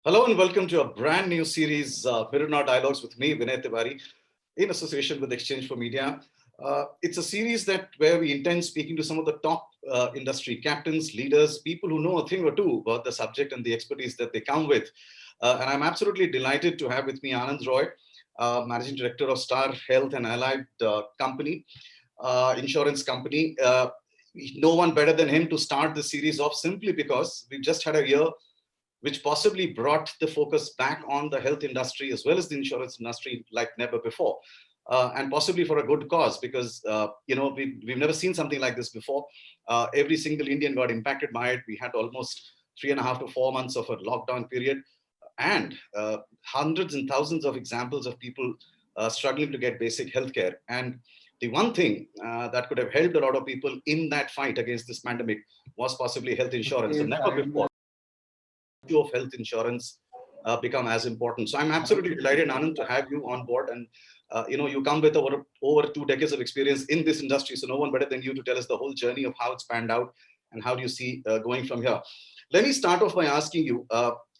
Hello and welcome to a brand new series, Mirror Dialogues with me, Vinay Tiwari, in association with Exchange for Media. It's a series where we intend speaking to some of the top industry captains, leaders, people who know a thing or two about the subject and the expertise that they come with. And I'm absolutely delighted to have with me Anand Roy, Managing Director of Star Health and Allied Company, insurance company. No one better than him to start the series off, simply because we've just had a year which possibly brought the focus back on the health industry as well as the insurance industry like never before. And possibly for a good cause, because we've never seen something like this before. Every single Indian got impacted by it. We had almost 3.5 to 4 months of a lockdown period, and hundreds and thousands of examples of people struggling to get basic healthcare. And the one thing that could have helped a lot of people in that fight against this pandemic was possibly health insurance. And never before of health insurance become as important. So I'm absolutely delighted, Anand, to have you on board. And you come with over 2 decades of experience in this industry, so no one better than you to tell us the whole journey of how it's panned out and how do you see going from here. Let me start off by asking you.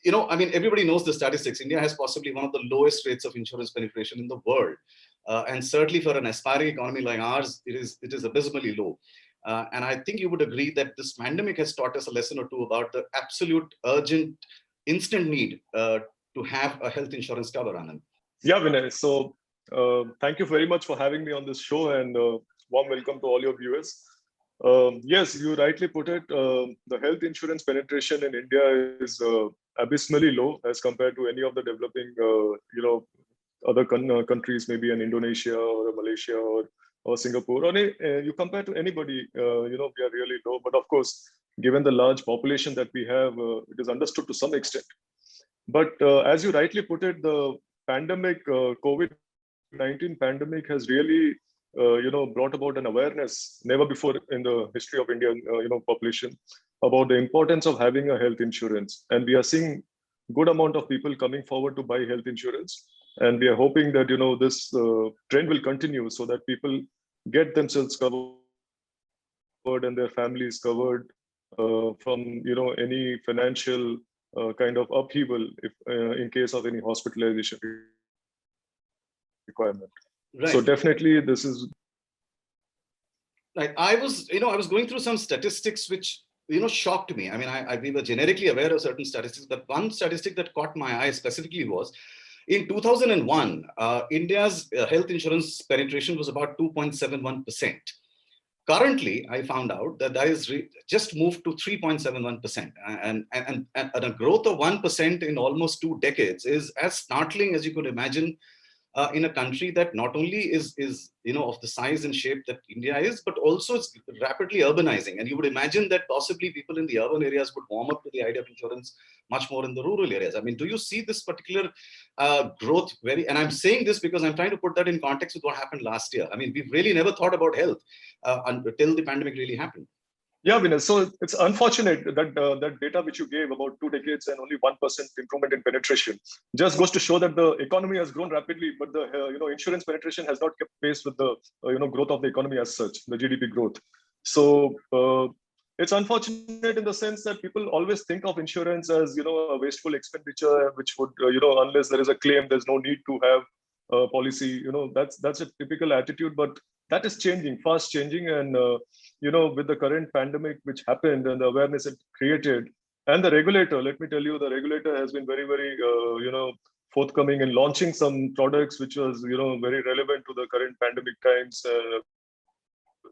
Everybody knows the statistics. India has possibly one of the lowest rates of insurance penetration in the world, and certainly for an aspiring economy like ours, it is abysmally low. And I think you would agree that this pandemic has taught us a lesson or two about the absolute urgent, instant need to have a health insurance cover, Anand. Yeah, Vinay. So thank you very much for having me on this show, and warm welcome to all your viewers. Yes, you rightly put it. The health insurance penetration in India is abysmally low as compared to any of the developing, other countries, maybe in Indonesia or Malaysia or Singapore. Or you compare to anybody, we are really low. But of course, given the large population that we have, it is understood to some extent. But as you rightly put it, the pandemic, COVID-19 pandemic has really, brought about an awareness never before in the history of Indian, population about the importance of having a health insurance. And we are seeing good amount of people coming forward to buy health insurance. And we are hoping that, this trend will continue so that people get themselves covered and their families covered from, any financial kind of upheaval if in case of any hospitalization requirement. Right. So definitely this is right. I was going through some statistics which shocked me. I mean, we were generically aware of certain statistics, but one statistic that caught my eye specifically was in 2001, India's health insurance penetration was about 2.71%. Currently, I found out that is just moved to 3.71%, and a growth of 1% in almost 2 decades is as startling as you could imagine in a country that not only is of the size and shape that India is, but also it's rapidly urbanizing. And you would imagine that possibly people in the urban areas would warm up to the idea of insurance much more in the rural areas. I mean, do you see this particular growth and I'm saying this because I'm trying to put that in context with what happened last year. I mean, we've really never thought about health until the pandemic really happened. Yeah, Vinay. So it's unfortunate that that data which you gave about 2 decades and only 1% improvement in penetration just goes to show that the economy has grown rapidly, but the insurance penetration has not kept pace with the growth of the economy as such, the GDP growth. So it's unfortunate in the sense that people always think of insurance as a wasteful expenditure, which would unless there is a claim, there's no need to have a policy. That's a typical attitude, but that is changing, fast changing, and with the current pandemic which happened and the awareness it created, and the regulator, let me tell you, the regulator has been very, very, forthcoming in launching some products which was, very relevant to the current pandemic times,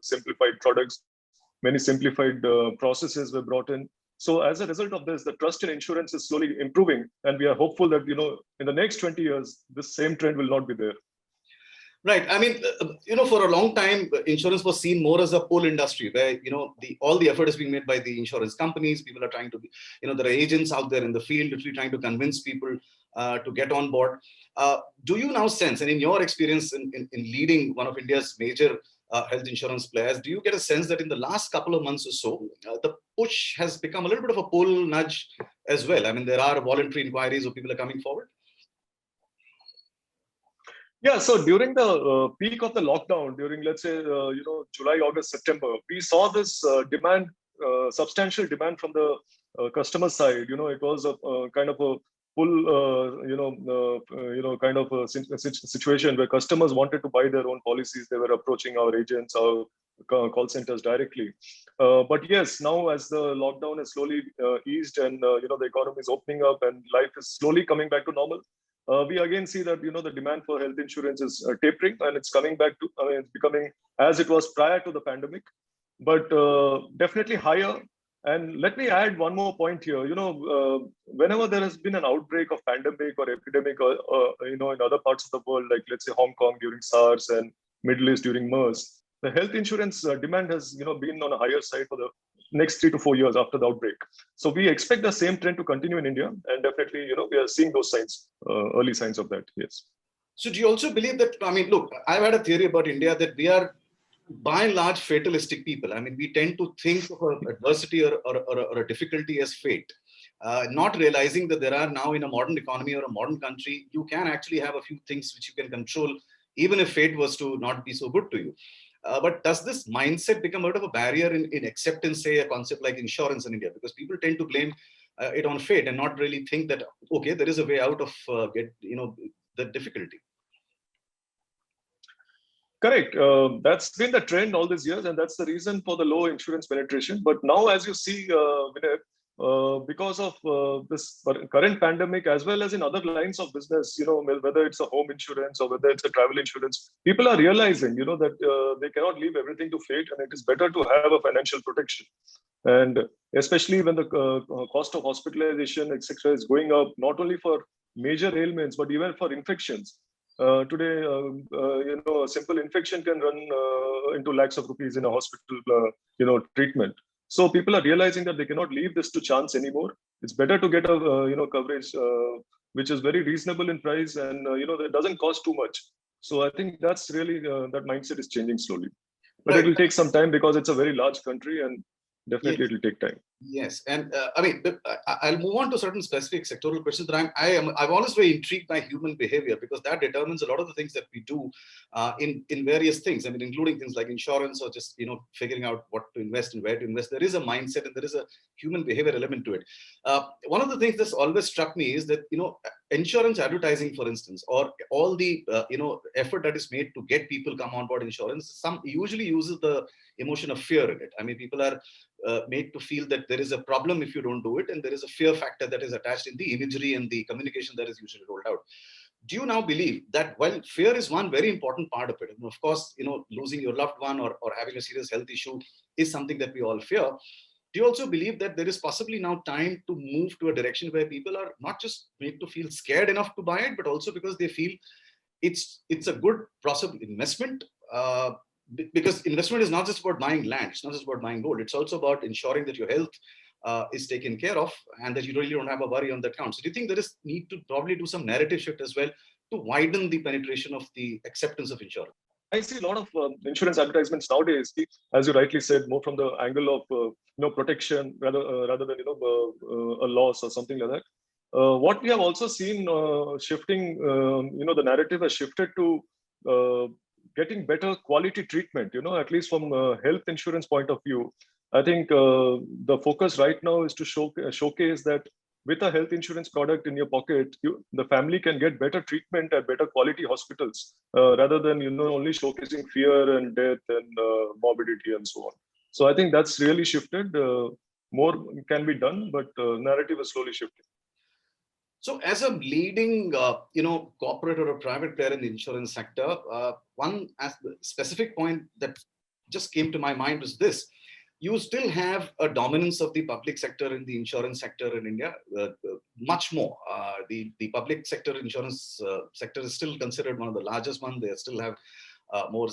simplified products, many simplified processes were brought in. So as a result of this, the trust in insurance is slowly improving, and we are hopeful that, in the next 20 years, this same trend will not be there. Right. I mean, for a long time, insurance was seen more as a pull industry where, all the effort is being made by the insurance companies. People are trying to be, there are agents out there in the field literally trying to convince people to get on board. Do you now sense, and in your experience in leading one of India's major health insurance players, do you get a sense that in the last couple of months or so, the push has become a little bit of a pull nudge as well? I mean, there are voluntary inquiries or people are coming forward. Yeah, so during the peak of the lockdown, during, let's say, July, August, September, we saw this demand, substantial demand from the customer side. It was a kind of a kind of a situation where customers wanted to buy their own policies. They were approaching our agents, our call centers directly. But yes, now as the lockdown has slowly eased and the economy is opening up and life is slowly coming back to normal, we again see that the demand for health insurance is tapering, and it's coming back to it's becoming as it was prior to the pandemic, but definitely higher. And let me add one more point here. Whenever there has been an outbreak of pandemic or epidemic, in other parts of the world, like let's say Hong Kong during SARS and Middle East during MERS, the health insurance demand has been on a higher side for the next 3 to 4 years after the outbreak. So we expect the same trend to continue in India, and definitely we are seeing those signs, early signs of that. Yes. So do you also believe that, I mean, look, I've had a theory about India that we are by and large fatalistic people. I mean, we tend to think of adversity or a difficulty as fate, not realizing that there are now in a modern economy or a modern country, you can actually have a few things which you can control, even if fate was to not be so good to you. But does this mindset become a bit of a barrier in acceptance, say, a concept like insurance in India? Because people tend to blame it on fate and not really think that, okay, there is a way out of the difficulty. Correct. That's been the trend all these years, and that's the reason for the low insurance penetration. But now, as you see, Vinay, because of this current pandemic, as well as in other lines of business, whether it's a home insurance or whether it's a travel insurance, people are realizing, that they cannot leave everything to fate, and it is better to have a financial protection. And especially when the cost of hospitalization, etc., is going up, not only for major ailments, but even for infections. Today, a simple infection can run into lakhs of rupees in a hospital, treatment. So people are realizing that they cannot leave this to chance anymore. It's better to get a coverage which is very reasonable in price, and that doesn't cost too much. So I think that's really that mindset is changing slowly, but Right. it will take some time because it's a very large country, and definitely Yes. it will take time. Yes, and I mean, I'll move on to certain specific sectoral questions. But I'm always very intrigued by human behavior, because that determines a lot of the things that we do in various things. I mean, including things like insurance, or just figuring out what to invest and where to invest. There is a mindset and there is a human behavior element to it. One of the things that's always struck me is that insurance advertising, for instance, or all the effort that is made to get people come on board insurance, some usually uses the emotion of fear in it. I mean, people are made to feel that there is a problem if you don't do it, and there is a fear factor that is attached in the imagery and the communication that is usually rolled out. Do you now believe that while fear is one very important part of it, and of course, losing your loved one or having a serious health issue is something that we all fear, do you also believe that there is possibly now time to move to a direction where people are not just made to feel scared enough to buy it, but also because they feel it's a good possible investment? Because investment is not just about buying land, it's not just about buying gold, it's also about ensuring that your health is taken care of, and that you really don't have a worry on that count. So do you think there is need to probably do some narrative shift as well to widen the penetration of the acceptance of insurance? I see a lot of insurance advertisements nowadays, as you rightly said, more from the angle of protection rather than a loss or something like that. What we have also seen shifting, the narrative has shifted to getting better quality treatment. At least from a health insurance point of view, I think the focus right now is to showcase that with a health insurance product in your pocket, the family can get better treatment at better quality hospitals, rather than only showcasing fear and death and morbidity and so on. So I think that's really shifted. More can be done, but narrative is slowly shifting. So, as a leading, corporate or a private player in the insurance sector, one specific point that just came to my mind was this: you still have a dominance of the public sector in the insurance sector in India, much more. The public sector insurance sector is still considered one of the largest ones. They still have more,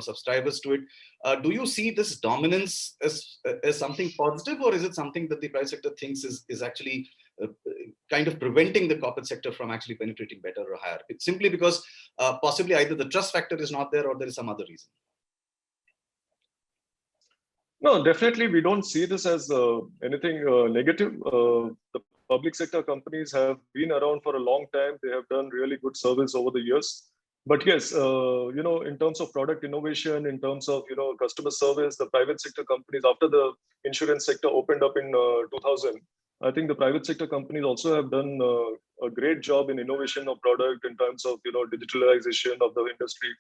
subscribers to it. Do you see this dominance as something positive, or is it something that the private sector thinks is actually kind of preventing the corporate sector from actually penetrating better or higher? It's simply because possibly either the trust factor is not there or there is some other reason. No, definitely we don't see this as anything negative. The public sector companies have been around for a long time. They have done really good service over the years. But yes, in terms of product innovation, in terms of customer service, the private sector companies, after the insurance sector opened up in 2000, I think the private sector companies also have done a great job in innovation of product in terms of, digitalization of the industry,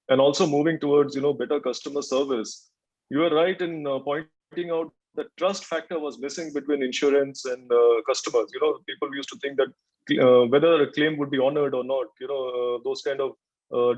and also moving towards, better customer service. You are right in pointing out the trust factor was missing between insurance and customers. People used to think that whether a claim would be honored or not, those kind of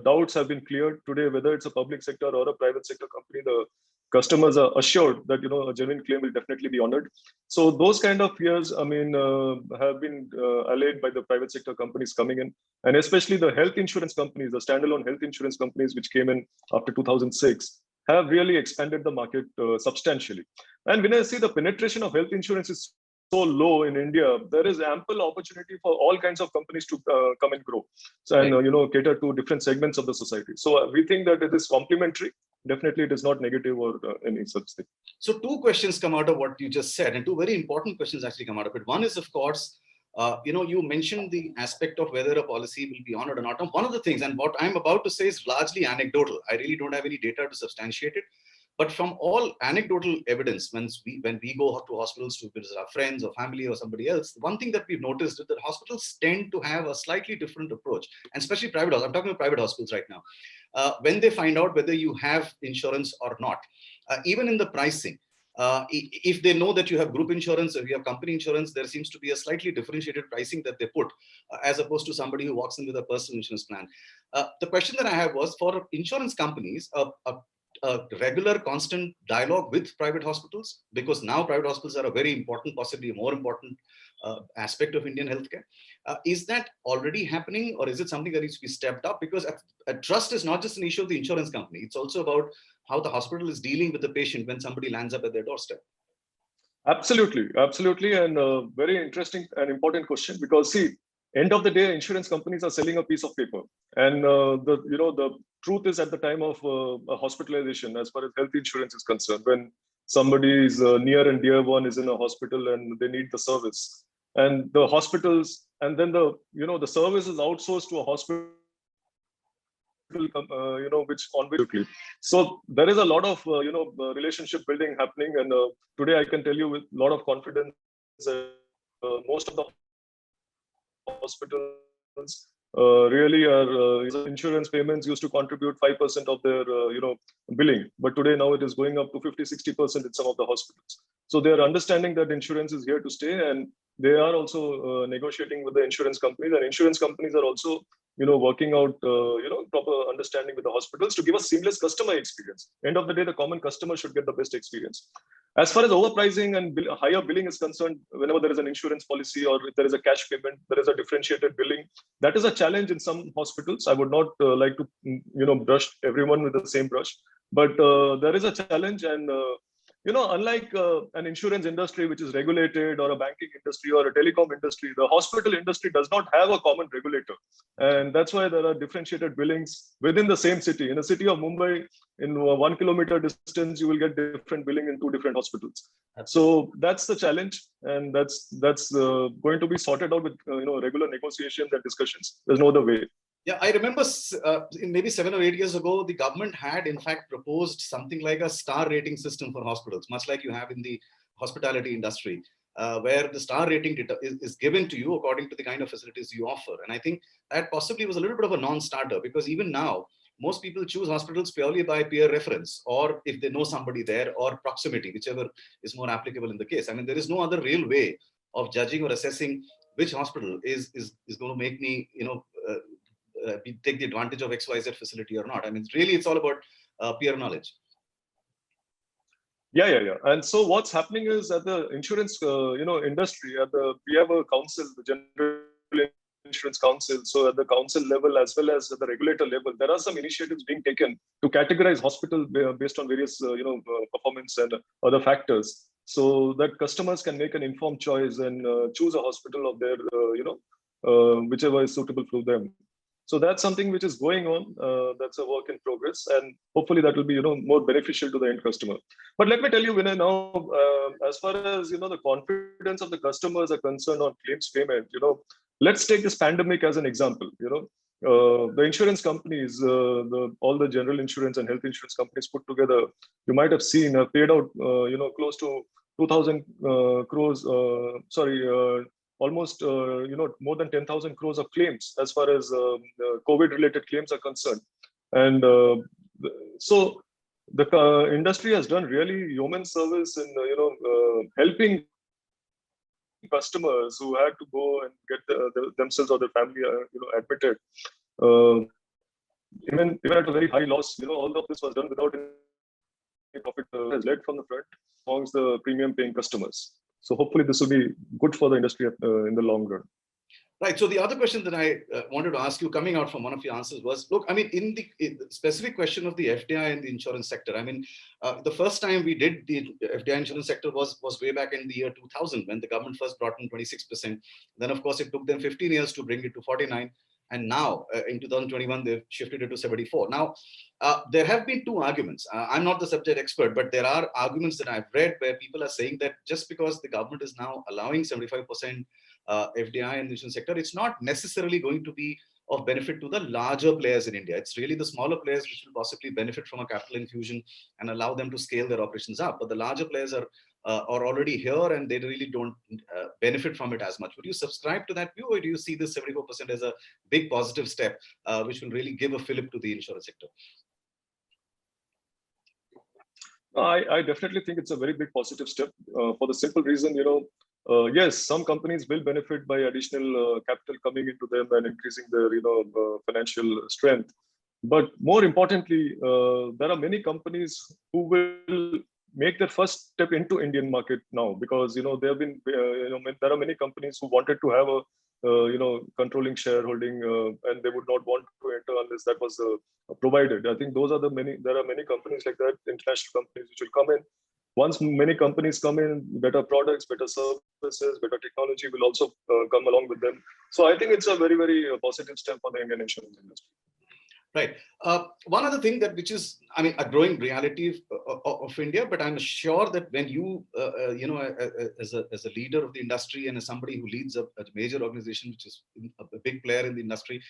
doubts have been cleared today. Whether it's a public sector or a private sector company, the customers are assured that a genuine claim will definitely be honored. So those kind of fears, have been allayed by the private sector companies coming in, and especially the health insurance companies, the standalone health insurance companies which came in after 2006, have really expanded the market substantially. And when I see the penetration of health insurance is so low in India, there is ample opportunity for all kinds of companies to come and grow, so, and cater to different segments of the society. So we think that it is complementary. Definitely, it is not negative or any such thing. So two questions come out of what you just said, and two very important questions actually come out of it. One is, of course, you mentioned the aspect of whether a policy will be honored or not. And one of the things, and what I'm about to say is largely anecdotal. I really don't have any data to substantiate it. But from all anecdotal evidence, when we go to hospitals to visit our friends or family or somebody else, one thing that we've noticed is that hospitals tend to have a slightly different approach, and especially private hospitals. I'm talking about private hospitals right now. When they find out whether you have insurance or not, even in the pricing, if they know that you have group insurance or you have company insurance, there seems to be a slightly differentiated pricing that they put, as opposed to somebody who walks in with a personal insurance plan. The question that I have was, for insurance companies, a regular constant dialogue with private hospitals, because now private hospitals are a very important, possibly a more important aspect of Indian healthcare. Is that already happening, or is it something that needs to be stepped up? Because trust is not just an issue of the insurance company. It's also about how the hospital is dealing with the patient when somebody lands up at their doorstep. Absolutely, and very interesting and important question, because see, end of the day, insurance companies are selling a piece of paper, and the truth is, at the time of a hospitalization, as far as health insurance is concerned, when somebody's near and dear one is in a hospital and they need the service, and the hospitals, and then the service is outsourced to a hospital, which on which. So there is a lot of relationship building happening, and today I can tell you with a lot of confidence that most of the hospitals really are insurance payments used to contribute 5% of their billing, but today now it is going up to 50-60% in some of the hospitals. So they are understanding that insurance is here to stay, and they are also negotiating with the insurance companies, and insurance companies are also working out proper understanding with the hospitals to give a seamless customer experience. End of the day, the common customer should get the best experience. As far as overpricing and higher billing is concerned, whenever there is an insurance policy or if there is a cash payment, there is a differentiated billing. That is a challenge in some hospitals. I would not like to brush everyone with the same brush, but there is a challenge, and unlike an insurance industry which is regulated, or a banking industry or a telecom industry, the hospital industry does not have a common regulator. And that's why there are differentiated billings within the same city. In the city of Mumbai, in 1 kilometer distance, you will get different billing in 2 different hospitals. So that's the challenge, and that's going to be sorted out with regular negotiations and discussions. There's no other way. Yeah, I remember maybe 7 or 8 years ago, the government had in fact proposed something like a star rating system for hospitals, much like you have in the hospitality industry, where the star rating is given to you according to the kind of facilities you offer. And I think that possibly was a little bit of a non-starter, because even now, most people choose hospitals purely by peer reference, or if they know somebody there, or proximity, whichever is more applicable in the case. I mean, there is no other real way of judging or assessing which hospital is going to make me, take the advantage of XYZ facility or not. I mean, really, it's all about peer knowledge. Yeah. And so what's happening is, at the insurance, industry, we have a council, the General Insurance Council. So at the council level, as well as at the regulator level, there are some initiatives being taken to categorize hospital based on various, performance and other factors, so that customers can make an informed choice and choose a hospital of their, whichever is suitable for them. So that's something which is going on. That's a work in progress, and hopefully that will be more beneficial to the end customer. But let me tell you, Vinay, now as far as the confidence of the customers are concerned on claims payment, let's take this pandemic as an example. The insurance companies, all the general insurance and health insurance companies put together, you might have seen, have paid out close to 2,000 crores. almost more than 10,000 crores of claims as far as COVID related claims are concerned. And so the industry has done really yeoman service in helping customers who had to go and get themselves or their family admitted, uh, even at a very high loss. All of this was done without any profit, has led from the front amongst the premium paying customers. So hopefully this will be good for the industry in the long run. Right. So the other question that I wanted to ask you, coming out from one of your answers, was: look, I mean, in the specific question of the FDI in the insurance sector, I mean, the first time we did the FDI insurance sector was way back in the year 2000, when the government first brought in 26%. Then, of course, it took them 15 years to bring it to 49. And now in 2021, they've shifted it to 74. Now, there have been two arguments. I'm not the subject expert, but there are arguments that I've read where people are saying that just because the government is now allowing 75% FDI in the insurance sector, it's not necessarily going to be of benefit to the larger players in India. It's really the smaller players which will possibly benefit from a capital infusion and allow them to scale their operations up. But the larger players are already here and they really don't benefit from it as much. Would you subscribe to that view, or do you see this 74% as a big positive step which will really give a fillip to the insurance sector? I definitely think it's a very big positive step for the simple reason, yes, some companies will benefit by additional capital coming into them and increasing their, financial strength. But more importantly, there are many companies who will make their first step into Indian market now, because there have been, there are many companies who wanted to have a controlling shareholding, and they would not want to enter unless that was provided. I think there are many companies like that, international companies, which will come in. Once many companies come in, better products, better services, better technology will also come along with them. So I think it's a very, very positive step for the Indian insurance industry. Right. One other thing which is, I mean, a growing reality of India, but I'm sure that when you, as a leader of the industry and as somebody who leads a major organization, which is a big player in the industry,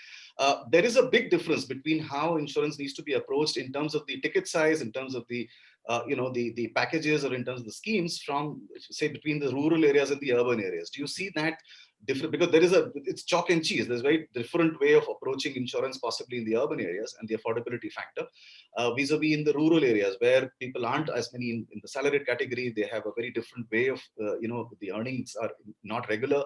there is a big difference between how insurance needs to be approached in terms of the ticket size, in terms of the, the packages, or in terms of the schemes from, say, between the rural areas and the urban areas. Do you see that different? Because it's chalk and cheese. There's a very different way of approaching insurance, possibly in the urban areas, and the affordability factor vis-a-vis in the rural areas where people aren't as many in the salaried category. They have a very different way of, the earnings are not regular.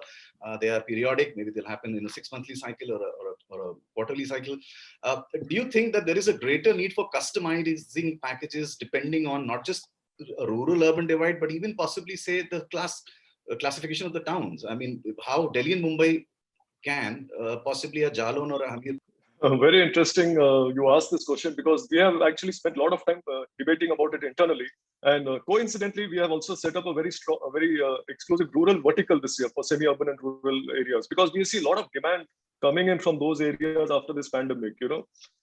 They are periodic. Maybe they'll happen in a 6-monthly cycle or a quarterly cycle. Do you think that there is a greater need for customizing packages depending on not just a rural-urban divide, but even possibly, say, the classification of the towns? I mean, how Delhi and Mumbai can possibly a Jalon or a Hamir. Very interesting you asked this question, because we have actually spent a lot of time debating about it internally. And coincidentally, we have also set up a very strong, exclusive rural vertical this year for semi-urban and rural areas, because we see a lot of demand coming in from those areas after this pandemic,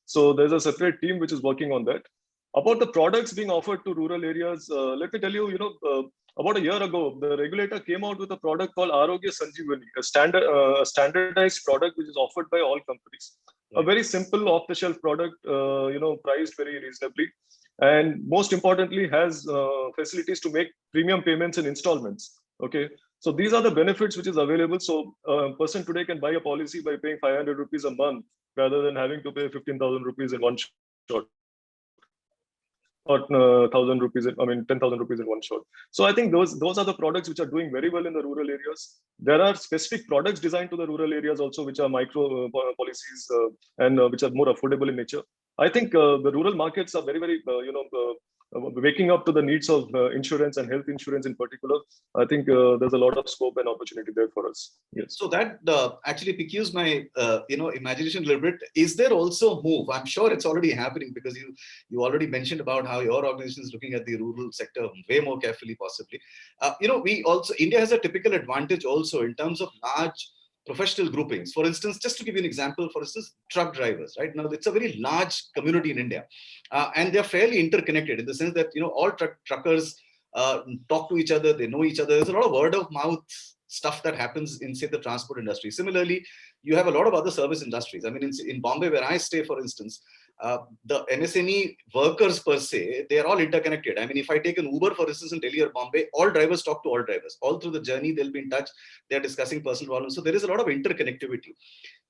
So there's a separate team which is working on that. About the products being offered to rural areas, let me tell you, about a year ago, the regulator came out with a product called Arogya Sanjeevani, a standardized product which is offered by all companies. A very simple off-the-shelf product, priced very reasonably, and most importantly, has facilities to make premium payments in installments. Okay, so these are the benefits which is available. So a person today can buy a policy by paying 500 rupees a month rather than having to pay 15,000 rupees in one shot, or 1,000 rupees, 10,000 rupees in one shot. So I think those are the products which are doing very well in the rural areas. There are specific products designed to the rural areas also, which are micro policies and which are more affordable in nature. I think the rural markets are very, very, waking up to the needs of insurance and health insurance in particular. I think there's a lot of scope and opportunity there for us. Yes. So that actually piques my, imagination a little bit. Is there also a move? I'm sure it's already happening, because you already mentioned about how your organization is looking at the rural sector way more carefully, possibly. India has a typical advantage also in terms of large professional groupings. For instance, just to give you an example, for instance, truck drivers, right? Now, it's a very large community in India, and they're fairly interconnected in the sense that, all truckers talk to each other, they know each other. There's a lot of word of mouth stuff that happens in, say, the transport industry. Similarly, you have a lot of other service industries. I mean, in Bombay, where I stay, for instance, the MSME workers per se, they are all interconnected. I mean, if I take an Uber, for instance, in Delhi or Bombay, all drivers talk to all drivers. All through the journey, they'll be in touch. They're discussing personal problems. So there is a lot of interconnectivity.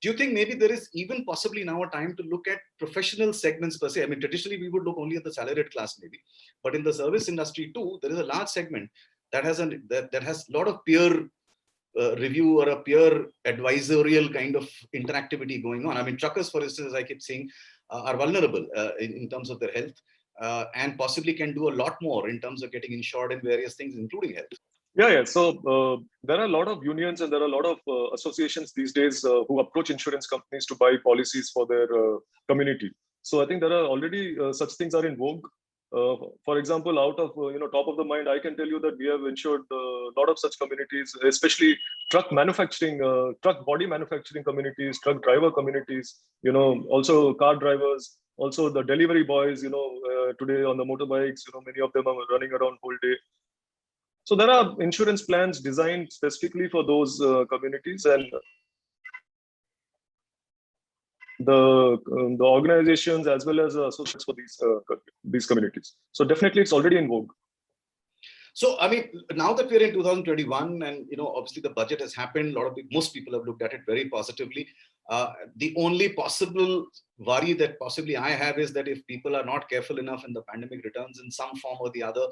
Do you think maybe there is even possibly now a time to look at professional segments per se? I mean, traditionally, we would look only at the salaried class maybe. But in the service industry too, there is a large segment that has a lot of peer review or a peer advisorial kind of interactivity going on. I mean, truckers, for instance, as I keep saying, are vulnerable in terms of their health and possibly can do a lot more in terms of getting insured in various things, including health. Yeah. So there are a lot of unions and there are a lot of associations these days who approach insurance companies to buy policies for their community. So I think there are already such things are in vogue. For example, out of top of the mind, I can tell you that we have insured a lot of such communities, especially truck manufacturing, truck body manufacturing communities, truck driver communities. Also car drivers, also the delivery boys. Today on the motorbikes, many of them are running around whole day. So there are insurance plans designed specifically for those communities, and the organizations as well as associates for these communities. So definitely, it's already in vogue. So, I mean, now that we're in 2021 and, obviously the budget has happened, most people have looked at it very positively. The only possible worry that possibly I have is that if people are not careful enough and the pandemic returns in some form or the other,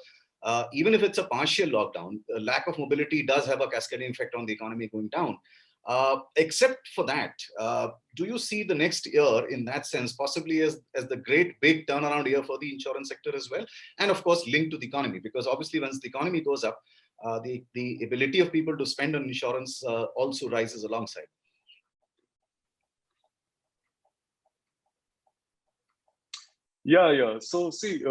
even if it's a partial lockdown, the lack of mobility does have a cascading effect on the economy going down. Except for that, do you see the next year in that sense possibly as the great big turnaround year for the insurance sector as well? And of course, linked to the economy, because obviously once the economy goes up, the ability of people to spend on insurance also rises alongside. Yeah. So see,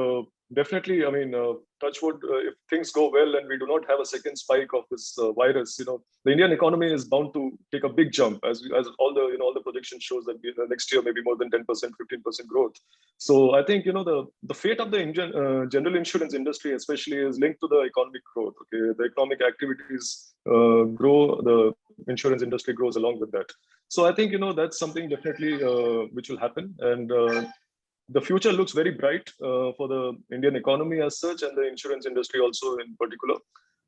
definitely, I mean, touch wood, if things go well and we do not have a second spike of this virus, the Indian economy is bound to take a big jump, as all the projection shows that next year maybe more than 10%, 15% growth. So I think the fate of the general insurance industry especially is linked to the economic growth. Okay, the economic activities grow, the insurance industry grows along with that. So I think that's something definitely which will happen, and the future looks very bright for the Indian economy as such, and the insurance industry also in particular.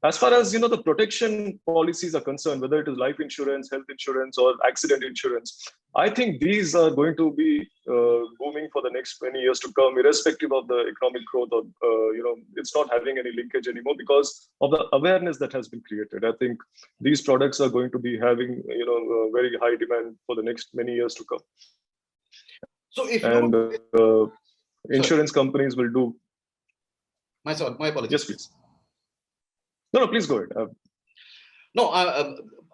As far as the protection policies are concerned, whether it is life insurance, health insurance, or accident insurance, I think these are going to be booming for the next many years to come, irrespective of the economic growth. Or it's not having any linkage anymore because of the awareness that has been created. I think these products are going to be having very high demand for the next many years to come. So if insurance companies will do. My apologies. Yes, please. No, please go ahead. No,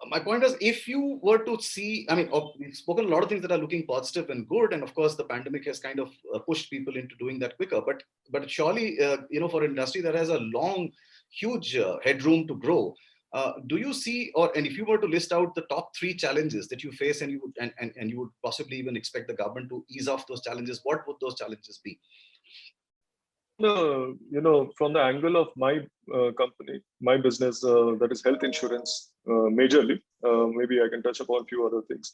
my point is, if you were to see, I mean, we've spoken a lot of things that are looking positive and good, and of course, the pandemic has kind of pushed people into doing that quicker. But surely, for an industry that has a long, huge headroom to grow, do you see, and if you were to list out the top 3 challenges that you face, and you would possibly even expect the government to ease off those challenges, what would those challenges be? From the angle of my company, my business, that is health insurance, majorly, maybe I can touch upon a few other things.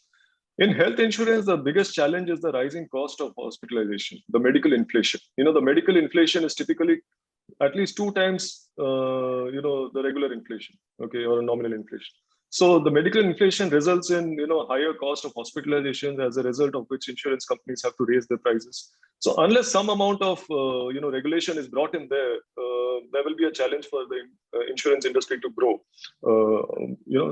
In health insurance, the biggest challenge is the rising cost of hospitalization, the medical inflation. The medical inflation is typically at least 2 times, the regular inflation, okay, or a nominal inflation. So the medical inflation results in, higher cost of hospitalizations, as a result of which insurance companies have to raise their prices. So unless some amount of, regulation is brought in there, there will be a challenge for the insurance industry to grow.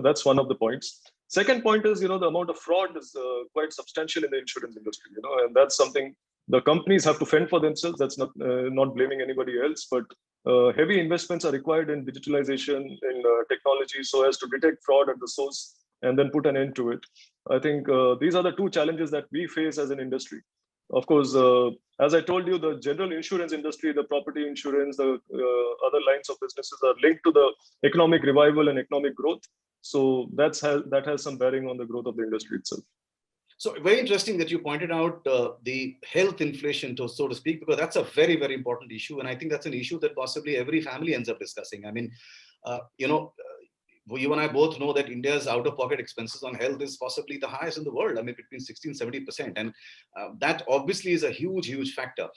That's one of the points. Second point is, the amount of fraud is quite substantial in the insurance industry, and that's something the companies have to fend for themselves. That's not blaming anybody else, but heavy investments are required in digitalization, in technology, so as to detect fraud at the source and then put an end to it. I think these are the 2 challenges that we face as an industry. Of course, as I told you, the general insurance industry, the property insurance, the other lines of businesses are linked to the economic revival and economic growth. So that has some bearing on the growth of the industry itself. So very interesting that you pointed out the health inflation, so to speak, because that's a very, very important issue. And I think that's an issue that possibly every family ends up discussing. I mean, you and I both know that India's out-of-pocket expenses on health is possibly the highest in the world. I mean, between 60 and 70%. And that obviously is a huge, huge factor.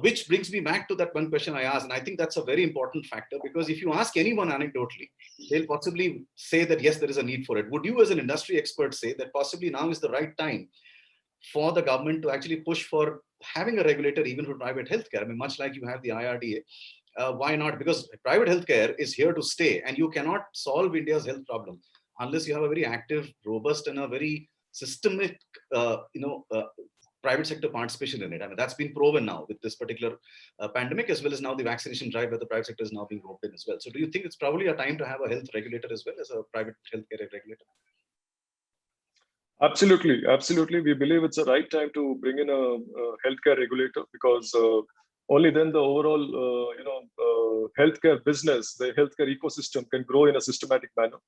Which brings me back to that one question I asked. And I think that's a very important factor, because if you ask anyone anecdotally, they'll possibly say that, yes, there is a need for it. Would you as an industry expert say that possibly now is the right time for the government to actually push for having a regulator even for private healthcare? I mean, much like you have the IRDA, why not? Because private healthcare is here to stay, and you cannot solve India's health problem unless you have a very active, robust, and a very systemic, private sector participation in it. I mean, that's been proven now with this particular pandemic, as well as now the vaccination drive, where the private sector is now being roped in as well. So, do you think it's probably a time to have a health regulator as well as a private healthcare regulator? Absolutely, absolutely. We believe it's the right time to bring in a healthcare regulator, because only then the overall, healthcare business, the healthcare ecosystem can grow in a systematic manner.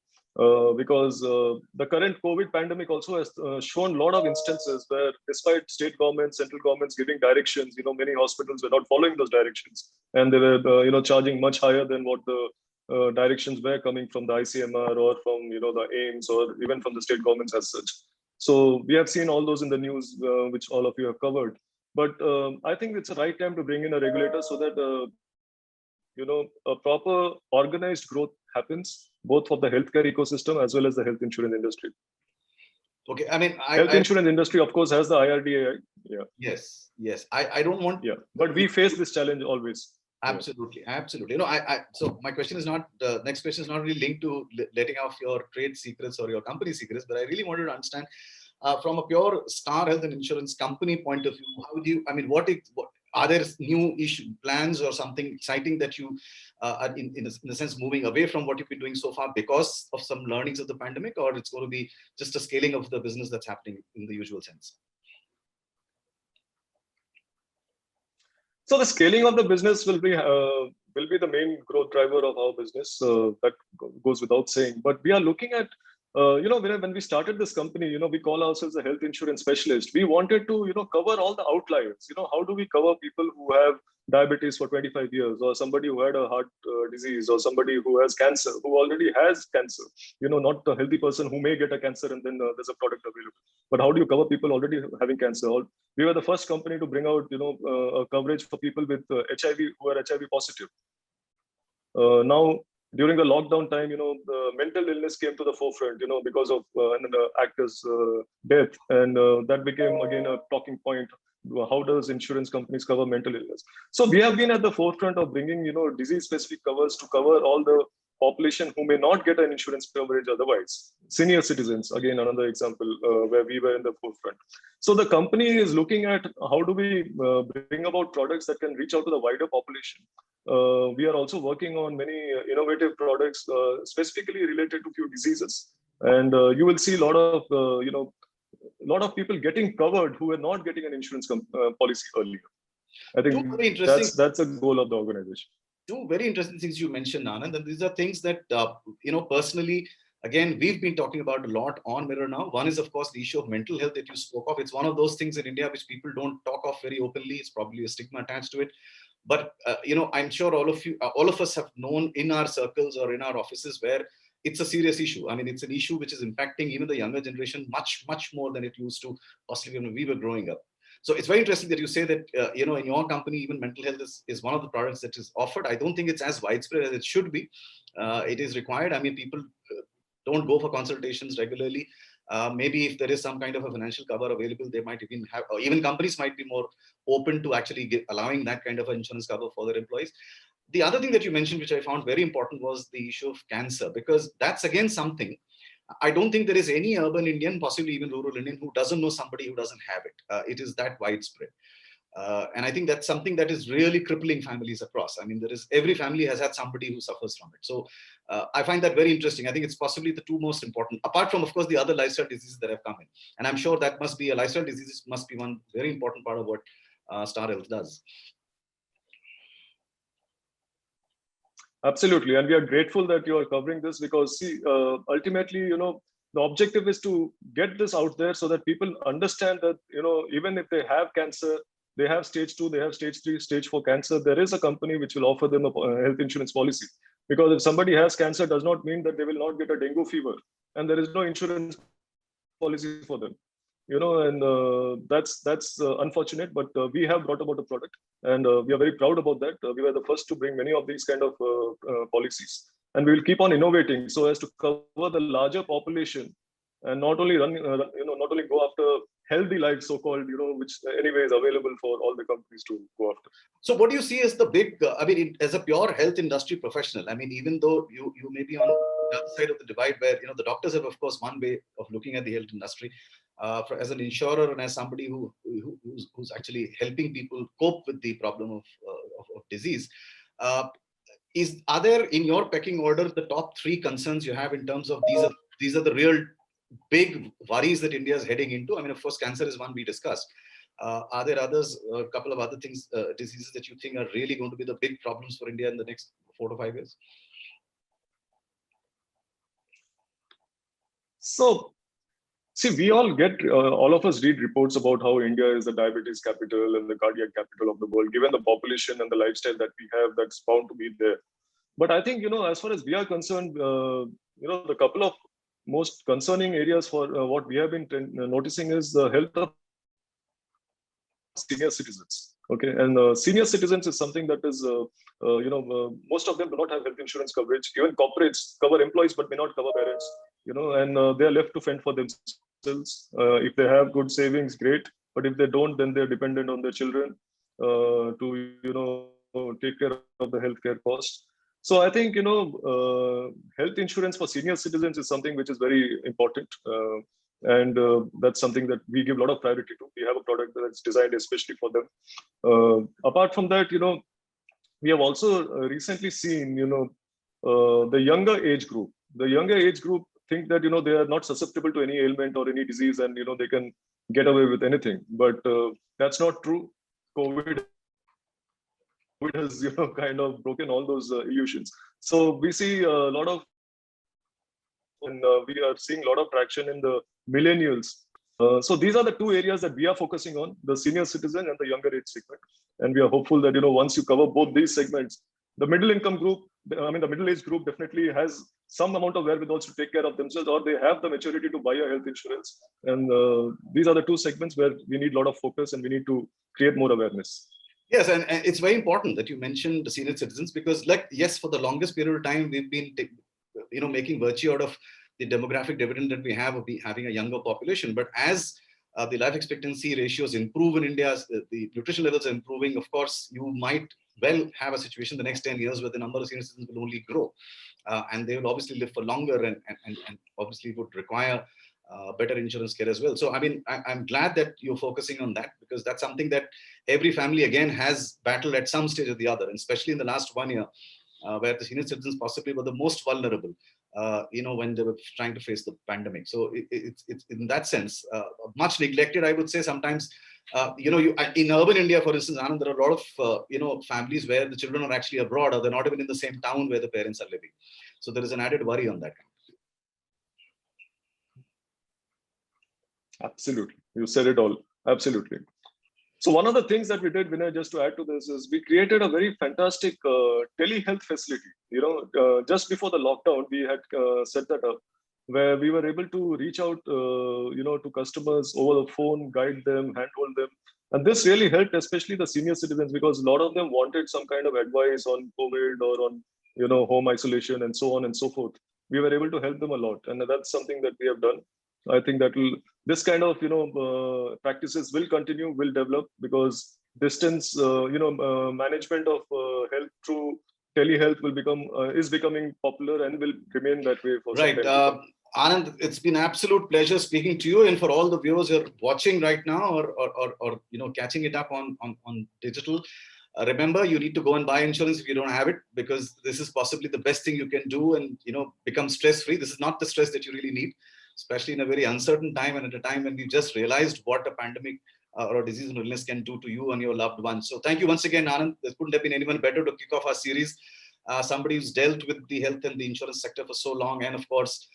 Because the current COVID pandemic also has shown a lot of instances where, despite state governments, central governments giving directions, many hospitals were not following those directions, and they were, charging much higher than what the directions were coming from the ICMR or from, the AIIMS, or even from the state governments as such. So we have seen all those in the news, which all of you have covered. But I think it's the right time to bring in a regulator so that a proper organized growth happens, both for the healthcare ecosystem as well as the health insurance industry. Okay, I mean, health insurance industry, of course, has the IRDA. Yeah. Yes. I don't want. Yeah, but we face this challenge always. Absolutely, absolutely. So my question is not, the next question is not really linked to letting off your trade secrets or your company secrets, but I really wanted to understand from a pure Star Health and Insurance company point of view, how do you, I mean, what are there new plans or something exciting that you are in a sense moving away from what you've been doing so far because of some learnings of the pandemic, or it's going to be just a scaling of the business that's happening in the usual sense? So the scaling of the business will be the main growth driver of our business. That goes without saying. But we are looking at, when we started this company, we call ourselves a health insurance specialist. We wanted to, cover all the outliers. How do we cover people who have diabetes for 25 years, or somebody who had a heart disease, or somebody who has cancer, who already has cancer, not a healthy person who may get a cancer and then there's a product available. But how do you cover people already having cancer? We were the first company to bring out, a coverage for people with HIV, who are HIV positive. Now, during the lockdown time, the mental illness came to the forefront, because of an actor's death. And that became, again, a talking point. How does insurance companies cover mental illness? So we have been at the forefront of bringing, disease-specific covers to cover all the population who may not get an insurance coverage otherwise. Senior citizens, again, another example where we were in the forefront. So the company is looking at how do we bring about products that can reach out to the wider population. We are also working on many innovative products specifically related to few diseases. And you will see a lot of people getting covered who were not getting an insurance policy earlier. I think that's a goal of the organization. Two very interesting things you mentioned, Anand, and these are things that, personally, again, we've been talking about a lot on Mirror Now. One is, of course, the issue of mental health that you spoke of. It's one of those things in India which people don't talk of very openly. It's probably a stigma attached to it. But, I'm sure all of us have known in our circles or in our offices where it's a serious issue. I mean, it's an issue which is impacting even the younger generation much, much more than it used to possibly when we were growing up. So it's very interesting that you say that, in your company, even mental health is one of the products that is offered. I don't think it's as widespread as it should be. It is required. I mean, people don't go for consultations regularly. Maybe if there is some kind of a financial cover available, they might even have, or even companies might be more open to actually allowing that kind of insurance cover for their employees. The other thing that you mentioned, which I found very important, was the issue of cancer, because that's again something. I don't think there is any urban Indian, possibly even rural Indian, who doesn't know somebody who doesn't have it. It is that widespread. And I think that's something that is really crippling families across. I mean, every family has had somebody who suffers from it. So I find that very interesting. I think it's possibly the two most important, apart from, of course, the other lifestyle diseases that have come in. And I'm sure that must be lifestyle diseases must be one very important part of what Star Health does. Absolutely. And we are grateful that you are covering this, because ultimately, the objective is to get this out there so that people understand that, even if they have cancer, they have stage 2, they have stage 3, stage 4 cancer, there is a company which will offer them a health insurance policy. Because if somebody has cancer, does not mean that they will not get a dengue fever, and there is no insurance policy for them. And that's unfortunate. But we have brought about a product, and we are very proud about that. We were the first to bring many of these kind of policies, and we will keep on innovating so as to cover the larger population, and not only not only go after healthy life, so-called, which anyway is available for all the companies to go after. So what do you see as the big, as a pure health industry professional, even though you may be on the other side of the divide where, the doctors have, of course, one way of looking at the health industry. As an insurer and as somebody who's actually helping people cope with the problem of disease, are there in your pecking order the top three concerns you have in terms of these are the real big worries that India is heading into? Of course, cancer is one we discussed. Are there others, a couple of other things, diseases that you think are really going to be the big problems for India in the next 4 to 5 years? So, see, we all all of us read reports about how India is the diabetes capital and the cardiac capital of the world, given the population and the lifestyle that we have, that's bound to be there. But I think, as far as we are concerned, the couple of most concerning areas for what we have been noticing is the health of senior citizens. Okay, and senior citizens is something that is, most of them do not have health insurance coverage. Even corporates cover employees but may not cover parents. And they are left to fend for themselves. If they have good savings, great. But if they don't, then they're dependent on their children to, take care of the healthcare costs. So I think, health insurance for senior citizens is something which is very important. And that's something that we give a lot of priority to. We have a product that's designed especially for them. Apart from that, we have also recently seen, the younger age group. The younger age group think that, they are not susceptible to any ailment or any disease, and, they can get away with anything. But that's not true. COVID has, kind of broken all those illusions. So we see a lot of, and we are seeing a lot of traction in the millennials. So these are the two areas that we are focusing on: the senior citizen and the younger age segment. And we are hopeful that, once you cover both these segments, the middle income group, the middle age group definitely has some amount of wherewithal to take care of themselves, or they have the maturity to buy a health insurance. And these are the two segments where we need a lot of focus and we need to create more awareness. Yes, and it's very important that you mentioned the senior citizens, because yes, for the longest period of time, we've been making virtue out of the demographic dividend that we have of having a younger population. But as the life expectancy ratios improve in India, the nutrition levels are improving, of course, you might well have a situation the next 10 years where the number of senior citizens will only grow. And they will obviously live for longer and obviously would require better insurance care as well. So, I'm glad that you're focusing on that, because that's something that every family, again, has battled at some stage or the other, and especially in the last 1 year, where the senior citizens possibly were the most vulnerable, when they were trying to face the pandemic. So it's in that sense, much neglected, I would say sometimes. In urban India, for instance, Anand, there are a lot of, families where the children are actually abroad, or they're not even in the same town where the parents are living. So there is an added worry on that. Absolutely. You said it all. Absolutely. So one of the things that we did, Vinay, just to add to this, is we created a very fantastic telehealth facility. Just before the lockdown, we had set that up, where we were able to reach out, to customers over the phone, guide them, handhold them. And this really helped, especially the senior citizens, because a lot of them wanted some kind of advice on COVID or on, home isolation and so on and so forth. We were able to help them a lot. And that's something that we have done. I think that this kind of, practices will continue, will develop, because distance, management of health through telehealth is becoming popular and will remain that way for some time. Anand, it's been an absolute pleasure speaking to you, and for all the viewers who are watching right now or catching it up on digital. Remember, you need to go and buy insurance if you don't have it, because this is possibly the best thing you can do and become stress-free. This is not the stress that you really need, especially in a very uncertain time and at a time when we just realized what a pandemic or a disease or illness can do to you and your loved ones. So thank you once again, Anand. There couldn't have been anyone better to kick off our series. Somebody who's dealt with the health and the insurance sector for so long, and of course,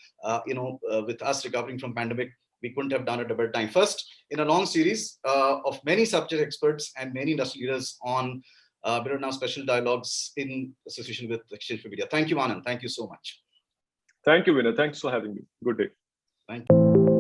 with us recovering from pandemic, we couldn't have done it a better time. First in a long series of many subject experts and many industry leaders on Mirror Now Special Dialogues in association with Exchange for Media. Thank you, Anand. Thank you so much. Thank you, Vinay. Thanks for having me. Good day. Thank you.